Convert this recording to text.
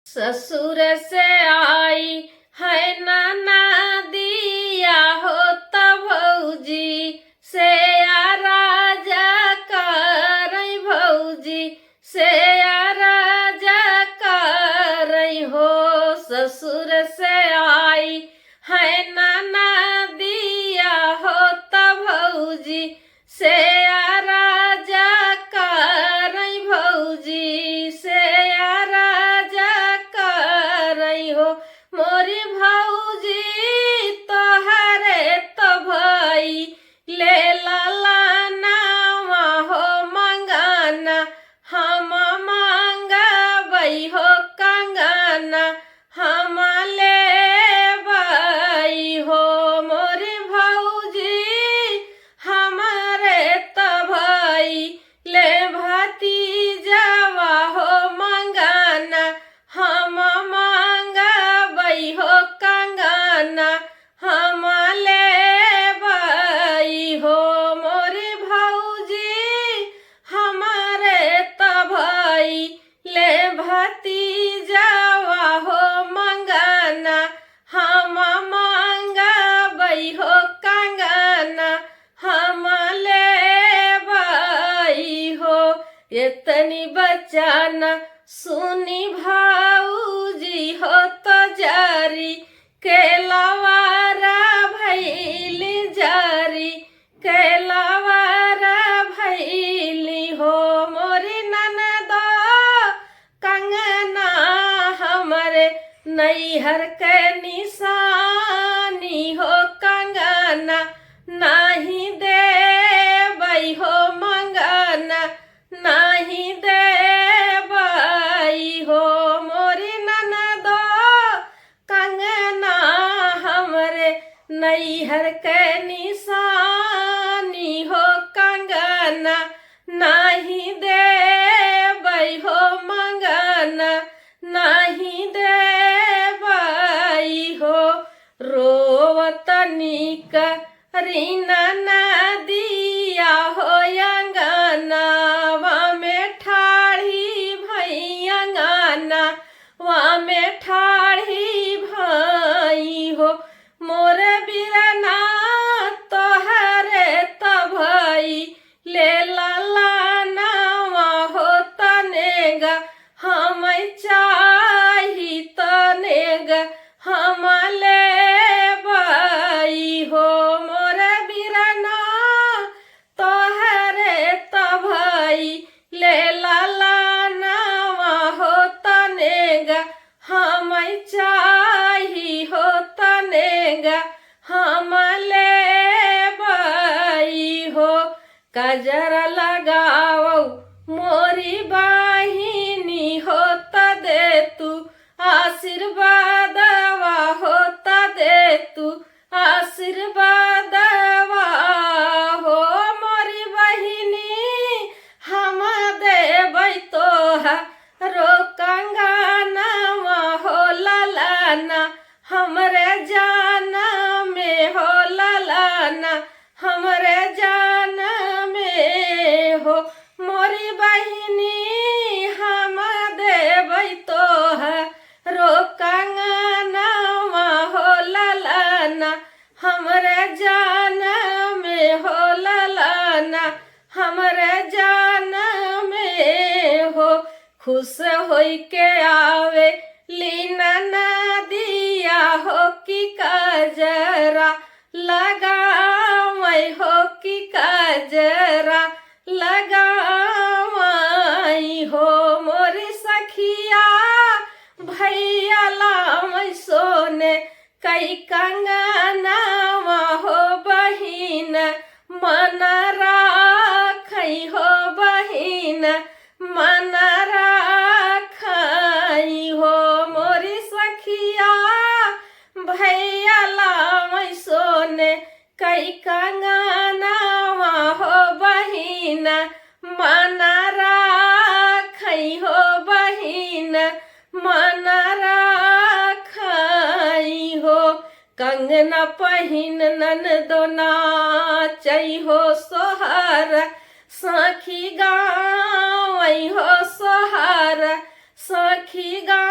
ससुर से आई है नाना दिया हो तब भौजी से राजा कर भौजी से राजा कर हो। ससुर से आई है नाना दिया हो तब भौजी से राजा कर भौजी से राजा कर हो। मोरी भौजी तोहरे तो भाई ले लाला नावा हो मंगाना हम मांगबई हो कंगना हम ले बई हो। मोरी भौजी हमारे तो भाई ले भतीजवा हो मंगाना हम मांगबई हो कंगना हम ले बई हो। मोरी भौजी हमारे तो भाई ले भतीजवा हो मंगाना हम मांगबई हो कंगना हम ले बई हो। इतनी बचाना सुनी भाऊजी हो तो जारी के लवारा भैली जारी के लवारा भैली हो। मोरी ननदो कंगना हमरे नैहर के निशानी हो कंगना नहीं देबई हो मंगना नहीं देबई हो। मोरी ननदो कंगना हमरे नैहर के निशानी हो कंगना नहीं देबई हो मंगना नहीं देबई हो। रोवतनी रीना नदिया हो अंगनावा में ठाढ़ी भई अंगना वा में ठाढ़ी भई हो। मोर बिरना तोहरे तो भई ले लाला नावा हो तनेगा हम चाही तनेगा हम ले बई हो। मोर बिरना तोहरे तो भई ले लाला नावा हो तनेगा हम चाही हो तनेगा हम ले बई हो। कजरा लगाओ मोरी बाहिनी हो त दे तू आशीर्वादवा हो त दे तू आशीर्वादवा हो। मोरी बहिनी हम देबई तोहरो कंगनवा हो ललाना हमरे जाना में हो ललाना हमरे जाना में हो। मोरी बहिनी हम देबई तोहरो कंगनवा हो ललाना हमरे जाना में हो ललाना हमरे जाना में हो। खुश होई के आवे लीना नदिया हो कि कजरा लगावई हो कि कजरा लगावई हो। मोरी सखिया भैया लामई सोने कई कंगनावा हो बहिन मन राखई हो बहिन मन राखई हो। मोरी सखिया भैया लामई सोने कई कंगनावा हो बहिन मन राखई हो बहिन मन राखई हो। कंगना पहिन ननदो नाचई हो सोहर सखी गावई हो सोहर सखी गा